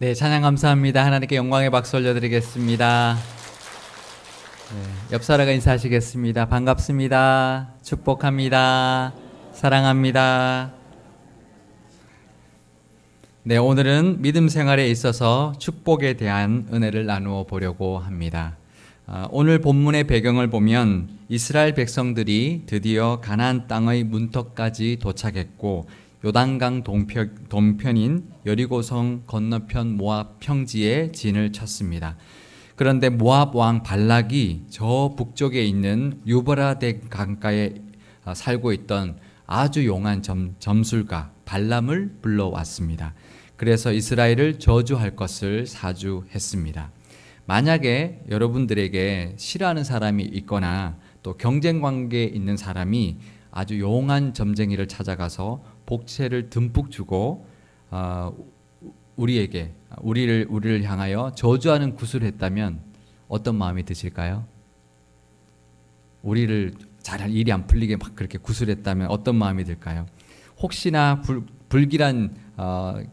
네, 찬양 감사합니다. 하나님께 영광의 박수 올려드리겠습니다. 네, 옆 사람과 인사하시겠습니다. 반갑습니다. 축복합니다. 사랑합니다. 네, 오늘은 믿음 생활에 있어서 축복에 대한 은혜를 나누어 보려고 합니다. 오늘 본문의 배경을 보면 이스라엘 백성들이 드디어 가나안 땅의 문턱까지 도착했고 요단강 동편인 여리고성 건너편 모압 평지에 진을 쳤습니다. 그런데 모압 왕 발락이 저 북쪽에 있는 유브라데 강가에 살고 있던 아주 용한 점술가 발람을 불러왔습니다. 그래서 이스라엘을 저주할 것을 사주했습니다. 만약에 여러분들에게 싫어하는 사람이 있거나 또 경쟁 관계에 있는 사람이 아주 용한 점쟁이를 찾아가서 복채를 듬뿍 주고 우리를 향하여 저주하는 구슬을 했다면 어떤 마음이 드실까요? 우리를 잘 일이 안 풀리게 막 그렇게 구슬했다면 어떤 마음이 들까요? 혹시나 불길한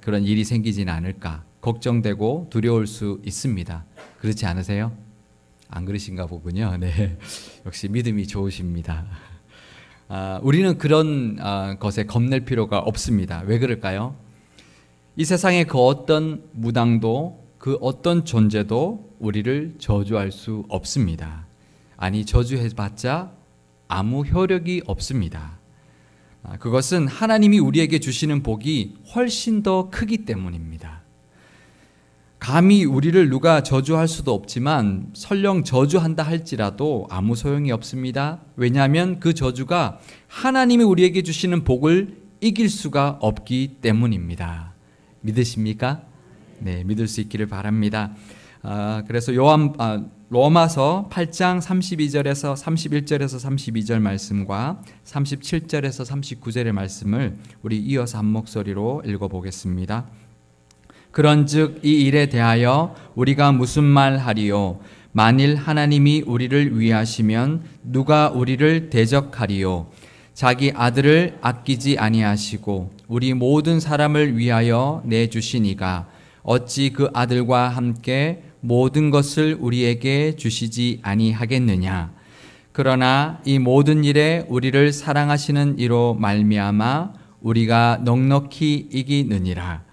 그런 일이 생기지는 않을까 걱정되고 두려울 수 있습니다. 그렇지 않으세요? 안 그러신가 보군요. 네, 역시 믿음이 좋으십니다. 우리는 그런 것에 겁낼 필요가 없습니다. 왜 그럴까요? 이 세상의 그 어떤 무당도 그 어떤 존재도 우리를 저주할 수 없습니다. 아니, 저주해봤자 아무 효력이 없습니다. 그것은 하나님이 우리에게 주시는 복이 훨씬 더 크기 때문입니다. 감히 우리를 누가 저주할 수도 없지만 설령 저주한다 할지라도 아무 소용이 없습니다. 왜냐하면 그 저주가 하나님이 우리에게 주시는 복을 이길 수가 없기 때문입니다. 믿으십니까? 네, 믿을 수 있기를 바랍니다. 그래서 로마서 8장 32절에서 31절에서 32절 말씀과 37절에서 39절의 말씀을 우리 이어서 한 목소리로 읽어보겠습니다. 그런즉 이 일에 대하여 우리가 무슨 말 하리요? 만일 하나님이 우리를 위하시면 누가 우리를 대적하리요? 자기 아들을 아끼지 아니하시고 우리 모든 사람을 위하여 내주시니가 어찌 그 아들과 함께 모든 것을 우리에게 주시지 아니하겠느냐? 그러나 이 모든 일에 우리를 사랑하시는 이로 말미암아 우리가 넉넉히 이기느니라.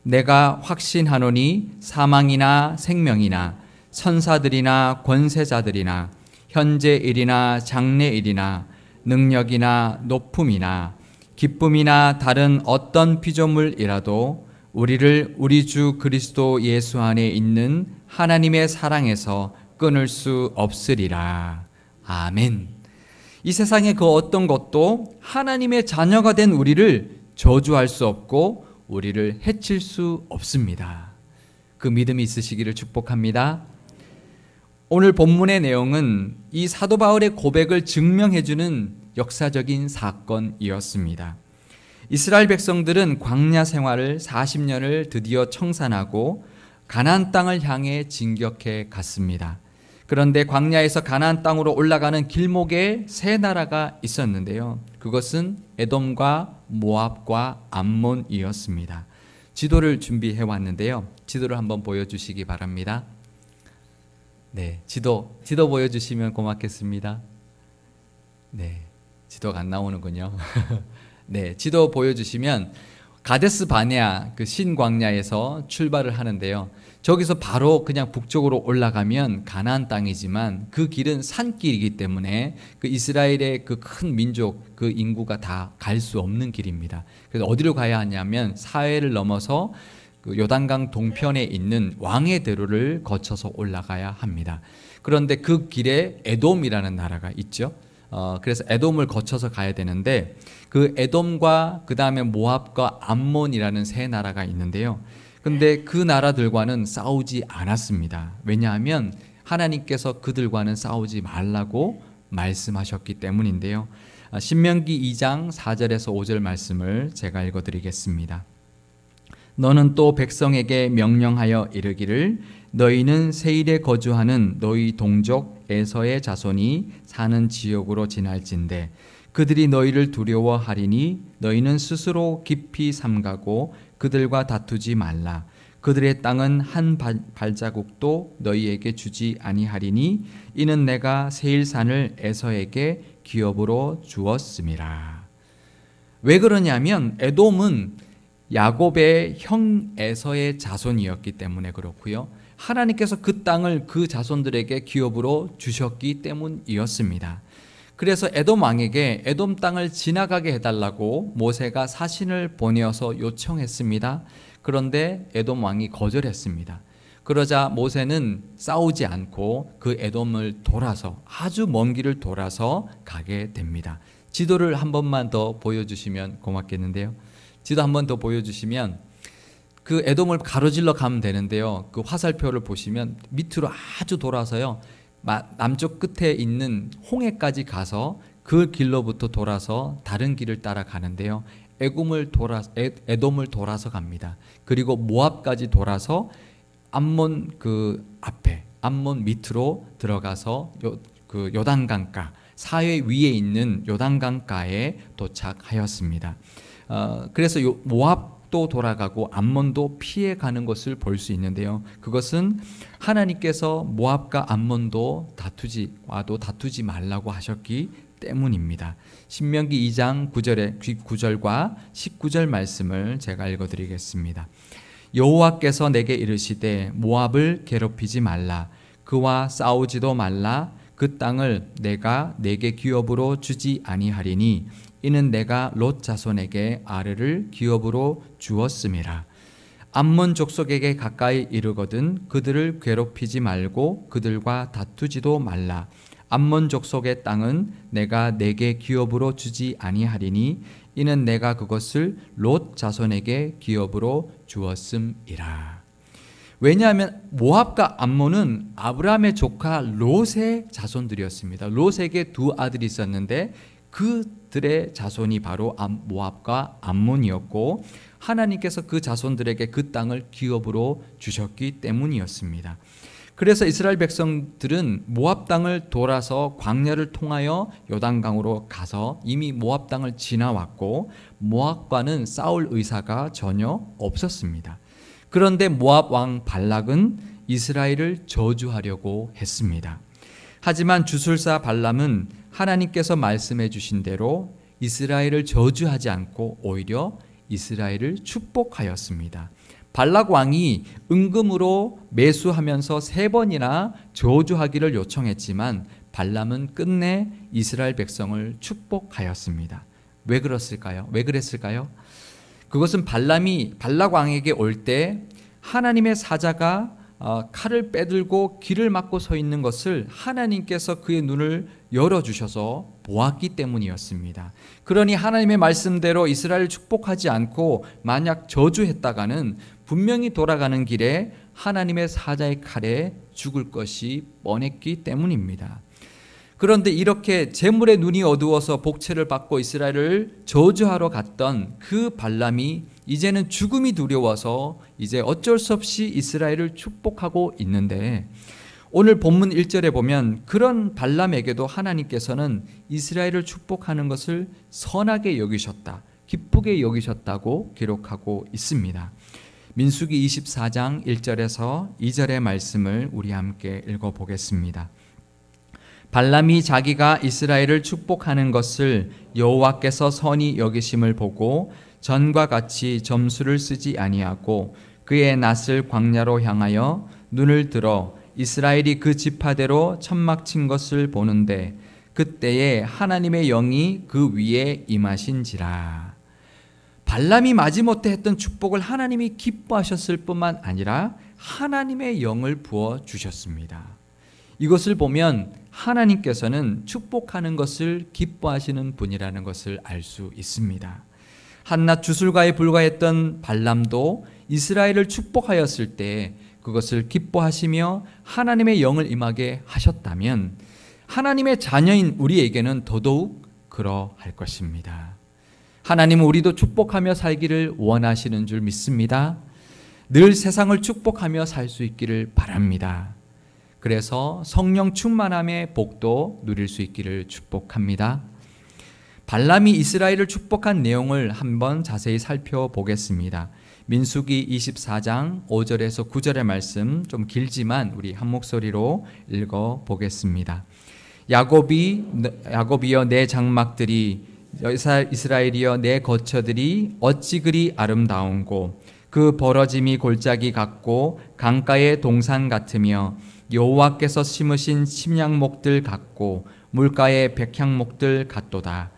내가 확신하노니 사망이나 생명이나 천사들이나 권세자들이나 현재일이나 장래일이나 능력이나 높음이나 기쁨이나 다른 어떤 피조물이라도 우리를 우리 주 그리스도 예수 안에 있는 하나님의 사랑에서 끊을 수 없으리라. 아멘. 이 세상의 그 어떤 것도 하나님의 자녀가 된 우리를 저주할 수 없고 우리를 해칠 수 없습니다. 그 믿음이 있으시기를 축복합니다. 오늘 본문의 내용은 이 사도 바울의 고백을 증명해주는 역사적인 사건이었습니다. 이스라엘 백성들은 광야 생활을 40년을 드디어 청산하고 가나안 땅을 향해 진격해 갔습니다. 그런데 광야에서 가나안 땅으로 올라가는 길목에 세 나라가 있었는데요. 그것은 에돔과 모압과 암몬이었습니다. 지도를 준비해 왔는데요. 지도를 한번 보여주시기 바랍니다. 네, 지도 보여주시면 고맙겠습니다. 네, 지도가 안 나오는군요. 네, 지도 보여주시면 가데스 바네아 그 신광야에서 출발을 하는데요. 저기서 바로 그냥 북쪽으로 올라가면 가나안 땅이지만 그 길은 산길이기 때문에 그 이스라엘의 그 큰 민족 그 인구가 다 갈 수 없는 길입니다. 그래서 어디로 가야 하냐면 사해를 넘어서 그 요단강 동편에 있는 왕의 대로를 거쳐서 올라가야 합니다. 그런데 그 길에 에돔이라는 나라가 있죠. 그래서 에돔을 거쳐서 가야 되는데 그 에돔과 그 다음에 모압과 암몬이라는 세 나라가 있는데요. 근데 그 나라들과는 싸우지 않았습니다. 왜냐하면 하나님께서 그들과는 싸우지 말라고 말씀하셨기 때문인데요. 신명기 2장 4절에서 5절 말씀을 제가 읽어드리겠습니다. 너는 또 백성에게 명령하여 이르기를 너희는 세일에 거주하는 너희 동족 에서의 자손이 사는 지역으로 지날진대 그들이 너희를 두려워하리니 너희는 스스로 깊이 삼가고 그들과 다투지 말라. 그들의 땅은 한 발자국도 너희에게 주지 아니하리니 이는 내가 세일산을 에서에게 기업으로 주었음이라. 왜 그러냐면 에돔은 야곱의 형 에서의 자손이었기 때문에 그렇고요. 하나님께서 그 땅을 그 자손들에게 기업으로 주셨기 때문이었습니다. 그래서 에돔 왕에게 에돔 땅을 지나가게 해달라고 모세가 사신을 보내어서 요청했습니다. 그런데 에돔 왕이 거절했습니다. 그러자 모세는 싸우지 않고 그 에돔을 돌아서 아주 먼 길을 돌아서 가게 됩니다. 지도를 한 번만 더 보여주시면 고맙겠는데요. 지도 한 번 더 보여주시면 그 에돔을 가로질러 가면 되는데요. 그 화살표를 보시면 밑으로 아주 돌아서요. 남쪽 끝에 있는 홍해까지 가서 그 길로부터 돌아서 다른 길을 따라 가는데요. 에돔을 돌아서 갑니다. 그리고 모압까지 돌아서 암몬 그 앞에 암몬 밑으로 들어가서 그 요단강가 사해 위에 있는 요단강가에 도착하였습니다. 그래서 모압도 돌아가고 암몬도 피해가는 것을 볼 수 있는데요. 그것은 하나님께서 모압과 암몬도 다투지 말라고 하셨기 때문입니다. 신명기 2장 9절과 19절 말씀을 제가 읽어드리겠습니다. 여호와께서 내게 이르시되 모압을 괴롭히지 말라. 그와 싸우지도 말라. 그 땅을 내가 내게 기업으로 주지 아니하리니 이는 내가 롯 자손에게 아르를 기업으로 주었음이라. 암몬 족속에게 가까이 이르거든 그들을 괴롭히지 말고 그들과 다투지도 말라. 암몬 족속의 땅은 내가 내게 기업으로 주지 아니하리니 이는 내가 그것을 롯 자손에게 기업으로 주었음이라. 왜냐하면 모압과 암몬은 아브라함의 조카 롯의 자손들이었습니다. 롯에게 두 아들이 있었는데 그들의 자손이 바로 모압과 암몬이었고 하나님께서 그 자손들에게 그 땅을 기업으로 주셨기 때문이었습니다. 그래서 이스라엘 백성들은 모압 땅을 돌아서 광야를 통하여 요단강으로 가서 이미 모압 땅을 지나왔고 모압과는 싸울 의사가 전혀 없었습니다. 그런데 모압 왕 발락은 이스라엘을 저주하려고 했습니다. 하지만 주술사 발람은 하나님께서 말씀해 주신 대로 이스라엘을 저주하지 않고 오히려 이스라엘을 축복하였습니다. 발락 왕이 은금으로 매수하면서 3번이나 저주하기를 요청했지만 발람은 끝내 이스라엘 백성을 축복하였습니다. 왜 그랬을까요? 그것은 발락 왕에게 올 때 하나님의 사자가 칼을 빼들고 길을 막고 서 있는 것을 하나님께서 그의 눈을 열어주셔서 보았기 때문이었습니다. 그러니 하나님의 말씀대로 이스라엘을 축복하지 않고 만약 저주했다가는 분명히 돌아가는 길에 하나님의 사자의 칼에 죽을 것이 뻔했기 때문입니다. 그런데 이렇게 재물의 눈이 어두워서 복채를 받고 이스라엘을 저주하러 갔던 그 발람이 이제는 죽음이 두려워서 이제 어쩔 수 없이 이스라엘을 축복하고 있는데 오늘 본문 1절에 보면 그런 발람에게도 하나님께서는 이스라엘을 축복하는 것을 선하게 여기셨다, 기쁘게 여기셨다고 기록하고 있습니다. 민수기 24장 1절에서 2절의 말씀을 우리 함께 읽어보겠습니다. 발람이 자기가 이스라엘을 축복하는 것을 여호와께서 선히 여기심을 보고 전과 같이 점수를 쓰지 아니하고 그의 낯을 광야로 향하여 눈을 들어 이스라엘이 그 지파대로 천막 친 것을 보는데 그때에 하나님의 영이 그 위에 임하신지라. 발람이 마지못해 했던 축복을 하나님이 기뻐하셨을 뿐만 아니라 하나님의 영을 부어 주셨습니다. 이것을 보면 하나님께서는 축복하는 것을 기뻐하시는 분이라는 것을 알 수 있습니다. 한낱 주술가에 불과했던 발람도 이스라엘을 축복하였을 때 그것을 기뻐하시며 하나님의 영을 임하게 하셨다면 하나님의 자녀인 우리에게는 더더욱 그러할 것입니다. 하나님은 우리도 축복하며 살기를 원하시는 줄 믿습니다. 늘 세상을 축복하며 살 수 있기를 바랍니다. 그래서 성령 충만함의 복도 누릴 수 있기를 축복합니다. 발람이 이스라엘을 축복한 내용을 한번 자세히 살펴보겠습니다. 민수기 24장 5절에서 9절의 말씀 좀 길지만 우리 한 목소리로 읽어 보겠습니다. 야곱이여 내 장막들이 이스라엘이여 내 거처들이 어찌 그리 아름다운고 그 벌어짐이 골짜기 같고 강가의 동산 같으며 여호와께서 심으신 침향목들 같고 물가의 백향목들 같도다.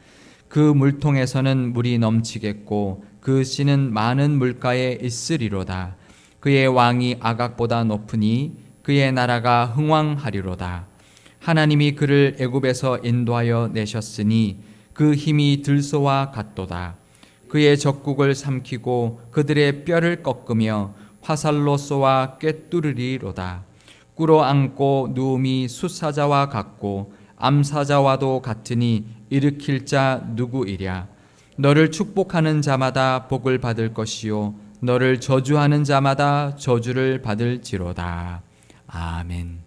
그 물통에서는 물이 넘치겠고 그 씨는 많은 물가에 있으리로다. 그의 왕이 아각보다 높으니 그의 나라가 흥왕하리로다. 하나님이 그를 애굽에서 인도하여 내셨으니 그 힘이 들소와 같도다. 그의 적국을 삼키고 그들의 뼈를 꺾으며 화살로 쏘아 꿰뚫으리로다. 꿇어 앉고 누움이 숫사자와 같고 암사자와도 같으니 일으킬 자 누구이랴. 너를 축복하는 자마다 복을 받을 것이요 너를 저주하는 자마다 저주를 받을지로다. 아멘.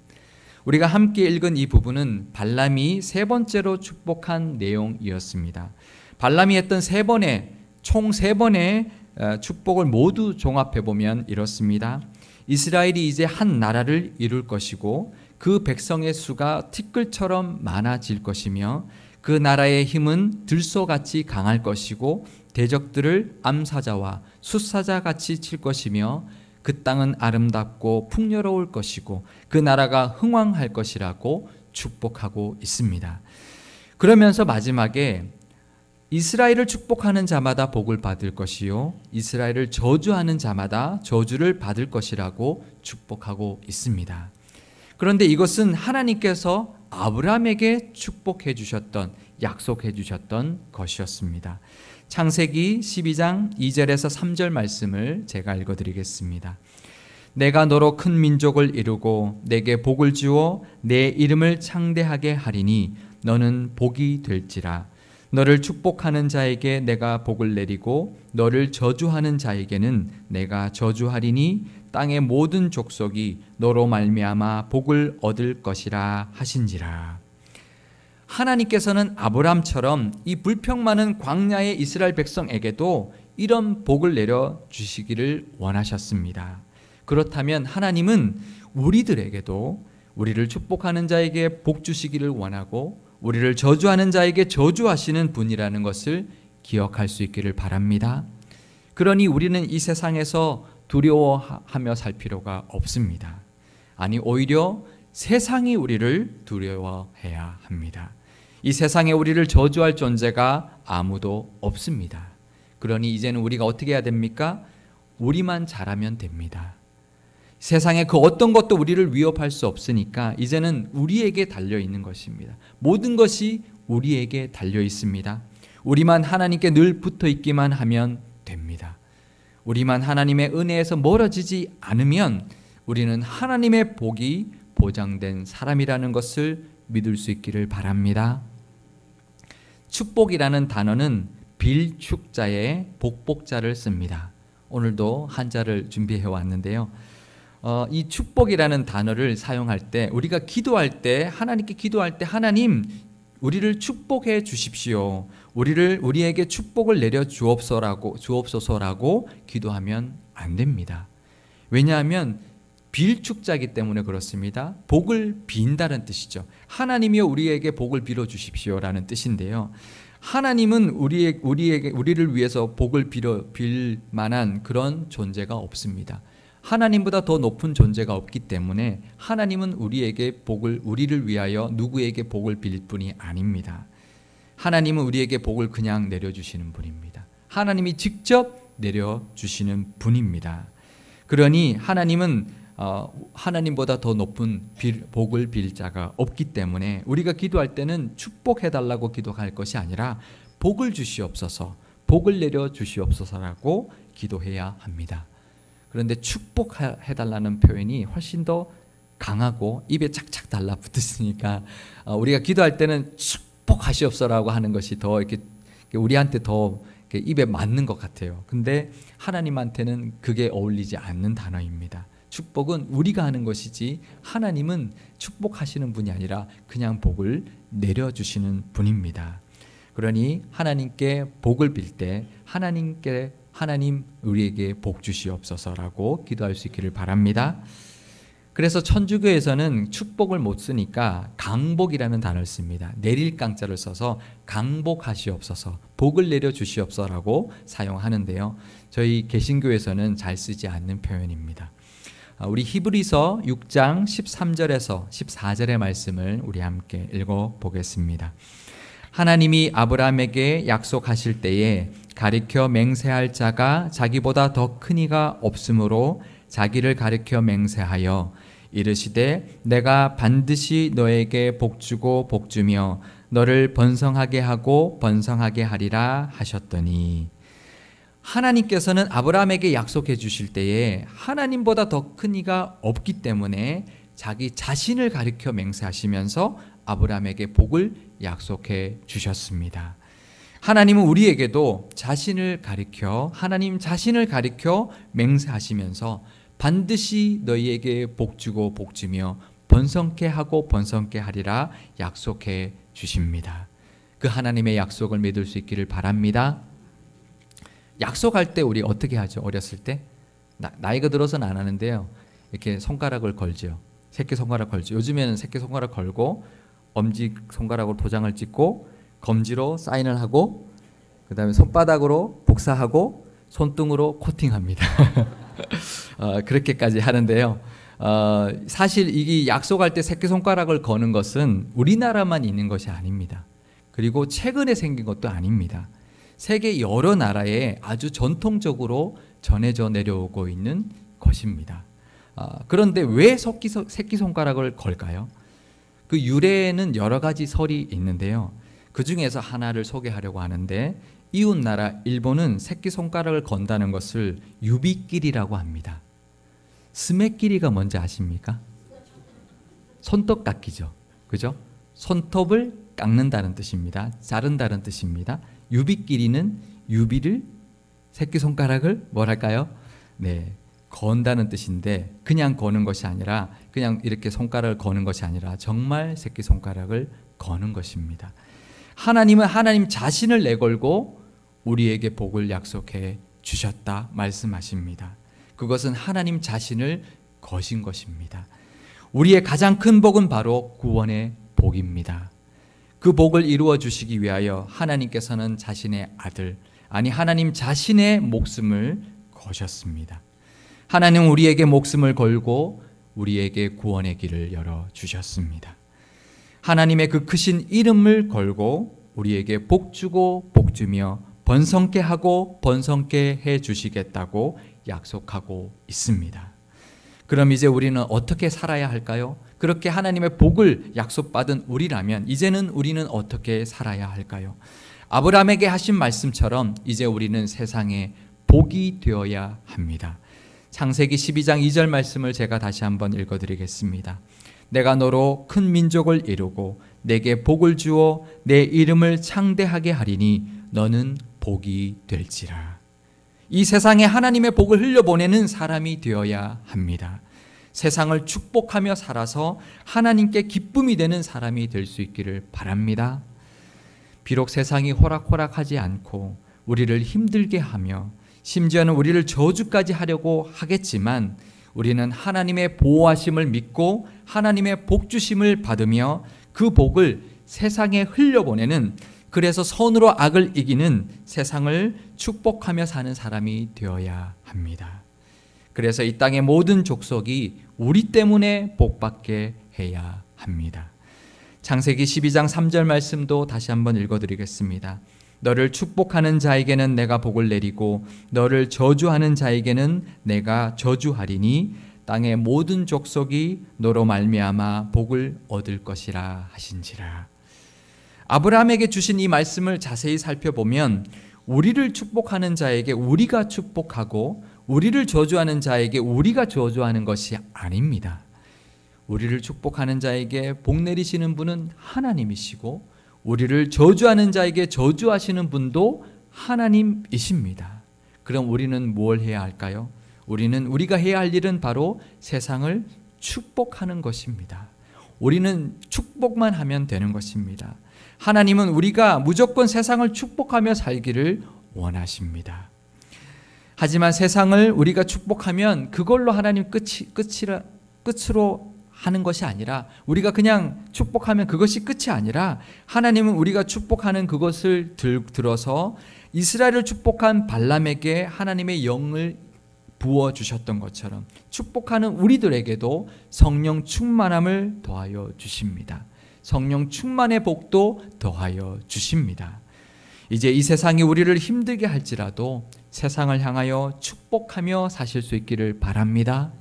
우리가 함께 읽은 이 부분은 발람이 세 번째로 축복한 내용이었습니다. 발람이 했던 총 세 번의 축복을 모두 종합해 보면 이렇습니다. 이스라엘이 이제 한 나라를 이룰 것이고 그 백성의 수가 티끌처럼 많아질 것이며 그 나라의 힘은 들소같이 강할 것이고 대적들을 암사자와 숫사자같이 칠 것이며 그 땅은 아름답고 풍요로울 것이고 그 나라가 흥왕할 것이라고 축복하고 있습니다. 그러면서 마지막에 이스라엘을 축복하는 자마다 복을 받을 것이요 이스라엘을 저주하는 자마다 저주를 받을 것이라고 축복하고 있습니다. 그런데 이것은 하나님께서 아브라함에게 축복해 주셨던, 약속해 주셨던 것이었습니다. 창세기 12장 2절에서 3절 말씀을 제가 읽어드리겠습니다. 내가 너로 큰 민족을 이루고 내게 복을 주어 내 이름을 창대하게 하리니 너는 복이 될지라. 너를 축복하는 자에게 내가 복을 내리고 너를 저주하는 자에게는 내가 저주하리니 땅의 모든 족속이 너로 말미암아 복을 얻을 것이라 하신지라. 하나님께서는 아브람처럼 이 불평 많은 광야의 이스라엘 백성에게도 이런 복을 내려 주시기를 원하셨습니다. 그렇다면 하나님은 우리들에게도 우리를 축복하는 자에게 복 주시기를 원하고 우리를 저주하는 자에게 저주하시는 분이라는 것을 기억할 수 있기를 바랍니다. 그러니 우리는 이 세상에서 두려워하며 살 필요가 없습니다. 아니 오히려 세상이 우리를 두려워해야 합니다. 이 세상에 우리를 저주할 존재가 아무도 없습니다. 그러니 이제는 우리가 어떻게 해야 됩니까? 우리만 잘하면 됩니다. 세상에 그 어떤 것도 우리를 위협할 수 없으니까 이제는 우리에게 달려 있는 것입니다. 모든 것이 우리에게 달려 있습니다. 우리만 하나님께 늘 붙어 있기만 하면 됩니다. 우리만 하나님의 은혜에서 멀어지지 않으면 우리는 하나님의 복이 보장된 사람이라는 것을 믿을 수 있기를 바랍니다. 축복이라는 단어는 빌축자의 복복자를 씁니다. 오늘도 한자를 준비해 왔는데요. 이 축복이라는 단어를 사용할 때 우리가 기도할 때 하나님께 기도할 때 하나님 우리를 축복해 주십시오. 우리에게 축복을 내려 주옵소서라고 기도하면 안 됩니다. 왜냐하면 빌축자이기 때문에 그렇습니다. 복을 빈다는 뜻이죠. 하나님이여 우리에게 복을 빌어 주십시오라는 뜻인데요. 하나님은 우리를 위해서 복을 빌 만한 그런 존재가 없습니다. 하나님보다 더 높은 존재가 없기 때문에 하나님은 우리를 위하여 누구에게 복을 빌 분이 아닙니다. 하나님은 우리에게 복을 그냥 내려주시는 분입니다. 하나님이 직접 내려주시는 분입니다. 그러니 하나님은 하나님보다 더 높은 복을 빌 자가 없기 때문에 우리가 기도할 때는 축복해달라고 기도할 것이 아니라 복을 주시옵소서, 복을 내려 주시옵소서라고 기도해야 합니다. 그런데 축복해달라는 표현이 훨씬 더 강하고 입에 착착 달라붙으니까 우리가 기도할 때는 축복하시옵소서라고 하는 것이 더 이렇게 우리한테 더 입에 맞는 것 같아요. 근데 하나님한테는 그게 어울리지 않는 단어입니다. 축복은 우리가 하는 것이지 하나님은 축복하시는 분이 아니라 그냥 복을 내려주시는 분입니다. 그러니 하나님께 복을 빌 때 하나님 우리에게 복 주시옵소서라고 기도할 수 있기를 바랍니다. 그래서 천주교에서는 축복을 못 쓰니까 강복이라는 단어를 씁니다. 내릴 강자를 써서 강복하시옵소서, 복을 내려 주시옵소서라고 사용하는데요. 저희 개신교에서는 잘 쓰지 않는 표현입니다. 우리 히브리서 6장 13절에서 14절의 말씀을 우리 함께 읽어보겠습니다. 하나님이 아브라함에게 약속하실 때에 가리켜 맹세할 자가 자기보다 더 큰 이가 없으므로 자기를 가리켜 맹세하여 이르시되 내가 반드시 너에게 복주고 복주며 너를 번성하게 하고 번성하게 하리라 하셨더니, 하나님께서는 아브라함에게 약속해 주실 때에 하나님보다 더 큰 이가 없기 때문에 자기 자신을 가리켜 맹세하시면서 아브라함에게 복을 약속해 주셨습니다. 하나님은 우리에게도 자신을 가리켜, 하나님 자신을 가리켜 맹세하시면서 반드시 너희에게 복주고 복주며 번성케 하고 번성케 하리라 약속해 주십니다. 그 하나님의 약속을 믿을 수 있기를 바랍니다. 약속할 때 우리 어떻게 하죠? 어렸을 때? 나이가 들어서는 안 하는데요. 이렇게 손가락을 걸죠. 새끼손가락 걸죠. 요즘에는 새끼손가락 걸고 엄지손가락으로 도장을 찍고 검지로 사인을 하고 그 다음에 손바닥으로 복사하고 손등으로 코팅합니다. 그렇게까지 하는데요. 사실 이게 약속할 때 새끼손가락을 거는 것은 우리나라만 있는 것이 아닙니다. 그리고 최근에 생긴 것도 아닙니다. 세계 여러 나라에 아주 전통적으로 전해져 내려오고 있는 것입니다. 그런데 왜 새끼손가락을 걸까요? 그 유래에는 여러 가지 설이 있는데요. 그 중에서 하나를 소개하려고 하는데, 이웃나라 일본은 새끼손가락을 건다는 것을 유비끼리라고 합니다. 스매끼리가 뭔지 아십니까? 손톱 깎기죠. 그죠? 손톱을 깎는다는 뜻입니다. 자른다는 뜻입니다. 유비끼리는 유비를, 새끼손가락을 뭐랄까요? 네, 건다는 뜻인데, 그냥 거는 것이 아니라, 그냥 이렇게 손가락을 거는 것이 아니라 정말 새끼손가락을 거는 것입니다. 하나님은 하나님 자신을 내걸고 우리에게 복을 약속해 주셨다 말씀하십니다. 그것은 하나님 자신을 거신 것입니다. 우리의 가장 큰 복은 바로 구원의 복입니다. 그 복을 이루어 주시기 위하여 하나님께서는 자신의 아들, 아니 하나님 자신의 목숨을 거셨습니다. 하나님은 우리에게 목숨을 걸고 우리에게 구원의 길을 열어주셨습니다. 하나님의 그 크신 이름을 걸고 우리에게 복주고 복주며 번성케 하고 번성케 해주시겠다고 약속하고 있습니다. 그럼 이제 우리는 어떻게 살아야 할까요? 그렇게 하나님의 복을 약속받은 우리라면 이제는 우리는 어떻게 살아야 할까요? 아브라함에게 하신 말씀처럼 이제 우리는 세상에 복이 되어야 합니다. 창세기 12장 2절 말씀을 제가 다시 한번 읽어드리겠습니다. 내가 너로 큰 민족을 이루고 내게 복을 주어 내 이름을 창대하게 하리니 너는 복이 될지라. 이 세상에 하나님의 복을 흘려보내는 사람이 되어야 합니다. 세상을 축복하며 살아서 하나님께 기쁨이 되는 사람이 될 수 있기를 바랍니다. 비록 세상이 호락호락하지 않고 우리를 힘들게 하며 심지어는 우리를 저주까지 하려고 하겠지만 우리는 하나님의 보호하심을 믿고 하나님의 복주심을 받으며 그 복을 세상에 흘려보내는, 그래서 선으로 악을 이기는 세상을 축복하며 사는 사람이 되어야 합니다. 그래서 이 땅의 모든 족속이 우리 때문에 복받게 해야 합니다. 창세기 12장 3절 말씀도 다시 한번 읽어드리겠습니다. 너를 축복하는 자에게는 내가 복을 내리고 너를 저주하는 자에게는 내가 저주하리니 땅의 모든 족속이 너로 말미암아 복을 얻을 것이라 하신지라. 아브라함에게 주신 이 말씀을 자세히 살펴보면 우리를 축복하는 자에게 우리가 축복하고 우리를 저주하는 자에게 우리가 저주하는 것이 아닙니다. 우리를 축복하는 자에게 복 내리시는 분은 하나님이시고 우리를 저주하는 자에게 저주하시는 분도 하나님이십니다. 그럼 우리는 뭘 해야 할까요? 우리가 해야 할 일은 바로 세상을 축복하는 것입니다. 우리는 축복만 하면 되는 것입니다. 하나님은 우리가 무조건 세상을 축복하며 살기를 원하십니다. 하지만 세상을 우리가 축복하면 그걸로 하나님 끝으로 하는 것이 아니라, 우리가 그냥 축복하면 그것이 끝이 아니라, 하나님은 우리가 축복하는 그것을 들어서 이스라엘을 축복한 발람에게 하나님의 영을 부어주셨던 것처럼 축복하는 우리들에게도 성령 충만함을 더하여 주십니다. 성령 충만의 복도 더하여 주십니다. 이제 이 세상이 우리를 힘들게 할지라도 세상을 향하여 축복하며 사실 수 있기를 바랍니다.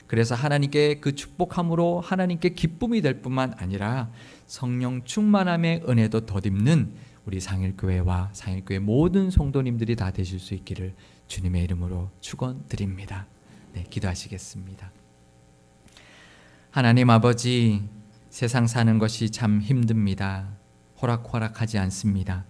그래서 하나님께 그 축복함으로 하나님께 기쁨이 될 뿐만 아니라 성령 충만함의 은혜도 덧입는 우리 상일교회와 상일교회 모든 성도님들이 다 되실 수 있기를 주님의 이름으로 축원드립니다. 네, 기도하시겠습니다. 하나님 아버지, 세상 사는 것이 참 힘듭니다. 호락호락하지 않습니다.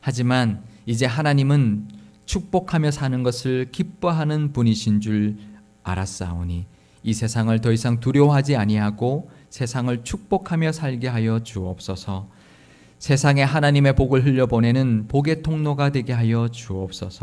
하지만 이제 하나님은 축복하며 사는 것을 기뻐하는 분이신 줄 알았사오니 이 세상을 더 이상 두려워하지 아니하고 세상을 축복하며 살게 하여 주옵소서. 세상에 하나님의 복을 흘려보내는 복의 통로가 되게 하여 주옵소서.